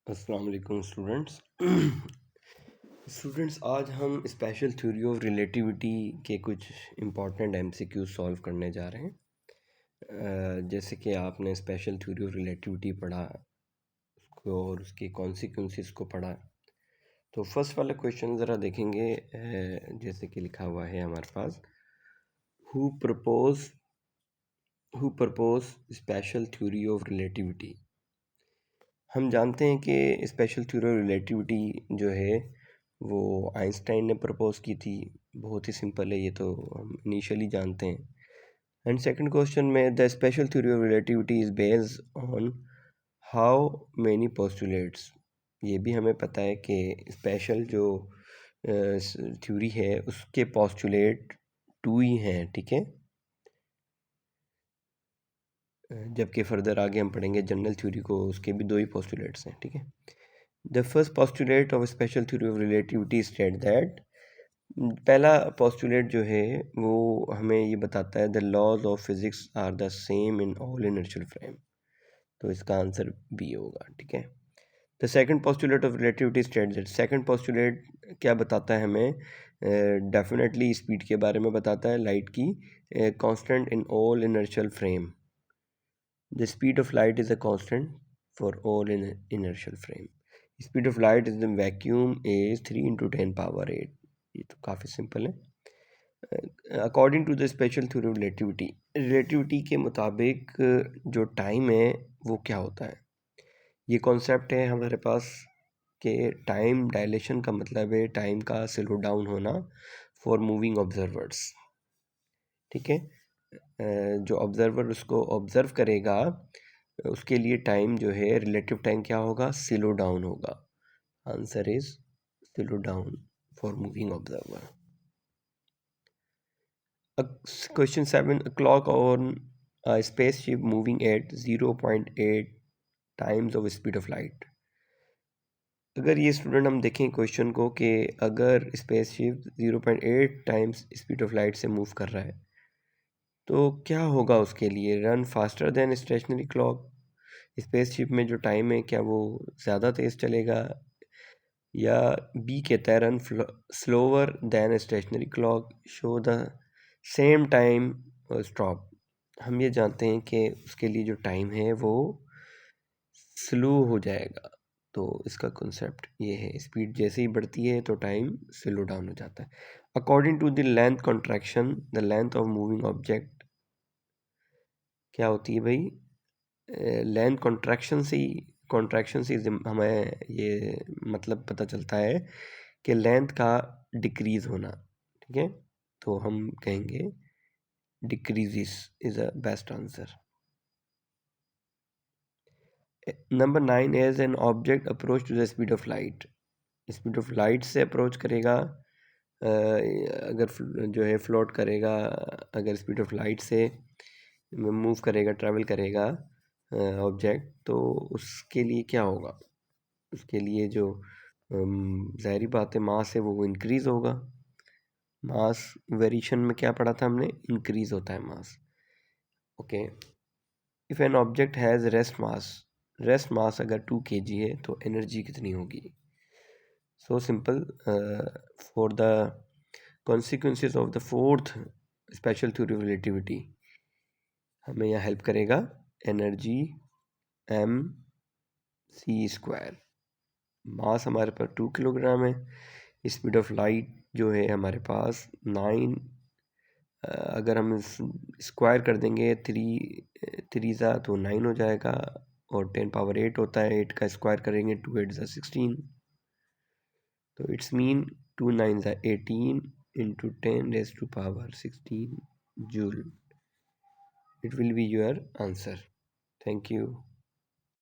अस्सलाम वालेकुम स्टूडेंट्स आज हम स्पेशल थ्योरी ऑफ रिलेटिविटी के कुछ इम्पॉर्टेंट एमसीक्यू सॉल्व करने जा रहे हैं। जैसे कि आपने स्पेशल थ्योरी ऑफ रिलेटिविटी पढ़ा उसको और उसके कॉन्सिक्वेंसेस को पढ़ा। तो फर्स्ट वाला क्वेश्चन ज़रा देखेंगे। जैसे कि लिखा हुआ है हमारे पास, who propose special theory of relativity. हम जानते हैं कि स्पेशल थ्योरी ऑफ रिलेटिविटी जो है वो आइंस्टाइन ने प्रपोज की थी। बहुत ही सिंपल है, ये तो हम इनिशियली जानते हैं। एंड सेकंड क्वेश्चन में, the special theory of relativity is based on how many postulates. ये भी हमें पता है कि स्पेशल जो थ्योरी है उसके पोस्टुलेट 2 ही हैं, ठीक है। जबकि फर्दर आगे हम पढ़ेंगे जनरल थ्योरी को, उसके भी 2 ही पोस्टुलेट्स हैं, ठीक है। The first postulate of special theory of relativity state that, पहला पोस्टुलेट जो है वो हमें ये बताता है the laws of physics are the same in all inertial frame. तो इसका आंसर बी होगा, ठीक है। The second postulate of relativity state that, second postulate क्या बताता है हमें? डेफिनेटली स्पीड के बारे में बताता है लाइट की, constant in all inertial frame. The speed of light is a constant for all in inertial frame. Speed of light in the vacuum is 3 into 10 power 8. ये तो काफ़ी सिंपल है। According to the special theory of relativity, relativity के मुताबिक जो time है वो क्या होता है? ये कॉन्सेप्ट है हमारे पास कि टाइम डायलेशन का मतलब है टाइम का स्लो डाउन होना फॉर मूविंग ऑब्जर्वर्स, ठीक है। जो ऑब्जर्वर उसको ऑब्जर्व करेगा उसके लिए टाइम जो है रिलेटिव टाइम क्या होगा? स्लो डाउन होगा। Answer is slow down for moving observer. Question 7, clock on spaceship moving at 0.8 times of speed of light. अगर ये स्टूडेंट हम देखें क्वेश्चन को कि अगर spaceship 0.8 times speed of light से मूव कर रहा है तो क्या होगा उसके लिए? Run faster than stationary clock. Spaceship में जो टाइम है क्या वो ज़्यादा तेज़ चलेगा? या बी कहता है run slower than stationary clock, show the same time stop. हम ये जानते हैं कि उसके लिए जो टाइम है वो स्लो हो जाएगा। तो इसका कॉन्सेप्ट ये है, स्पीड जैसे ही बढ़ती है तो टाइम स्लो डाउन हो जाता है। According to the length contraction, the length of moving object क्या होती है भाई? लेंथ कॉन्ट्रैक्शन से हमें ये मतलब पता चलता है कि लेंथ का डिक्रीज होना, ठीक है। तो हम कहेंगे decreases is a best answer. Number 9, as an object approach to the speed of light. Speed of light से अप्रोच करेगा, अगर जो है फ्लोट करेगा, अगर स्पीड ऑफ लाइट से मूव करेगा, ट्रैवल करेगा ऑब्जेक्ट, तो उसके लिए क्या होगा? उसके लिए जो ज़ाहिरी बात है मास है वो इंक्रीज़ होगा। मास वेरिएशन में क्या पढ़ा था हमने? इंक्रीज़ होता है mass, okay. If an object has rest mass अगर 2 kg है तो एनर्जी कितनी होगी? So simple, for the consequences of the fourth special theory of relativity हमें यहाँ हेल्प करेगा एनर्जी mc²। मास हमारे पास 2 किलोग्राम है, स्पीड ऑफ लाइट जो है हमारे पास 9, अगर हम स्क्वायर कर देंगे 3 ज़ा तो 9 हो जाएगा, और 10 पावर 8 होता है, 8 का स्क्वायर करेंगे 2 8 ज़ा 16, तो इट्स मीन 2 9 ज़ा 18 into 10 raise to power 16 joule. It will be your answer. Thank you.